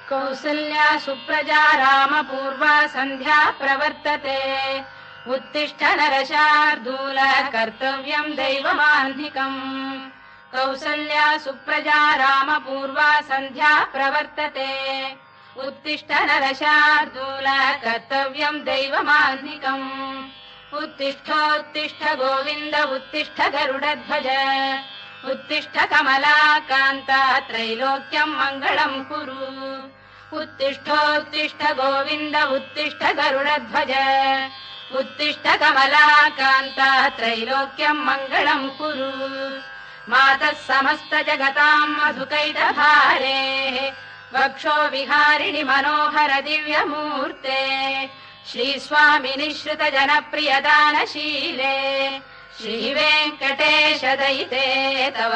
कौसल्या सुप्रजा रामपूर्वा सन्ध्या प्रवर्तते उत्तिष्ठ नरशार्दूल कर्तव्यम् दैवमाह्निकम् कौसल्या सुप्रजा रामपूर्वा सन्ध्या प्रवर्तते उत्तिष्ठ नरशार्दूल कर्तव्यम् दैवमाह्निकम् उत्तिष्ठोत्तिष्ठ गोविन्द उत्तिष्ठ गरुडध्वज उत्तिष्ठ कमलाकान्ता त्रैलोक्यम् मङ्गलम् कुरु उत्तिष्ठोत्तिष्ठ गोविन्द उत्तिष्ठ गरुडध्वज उत्तिष्ठ कमलाकान्ता त्रैलोक्यम् मङ्गलम् कुरु मातः समस्त जगताम् मधुकैटभारेः वक्षो विहारिणि मनोहर दिव्यमूर्ते श्रीस्वामिनि श्रुत जनप्रियदानशीले श्रीवेङ्कटेश दयिते तव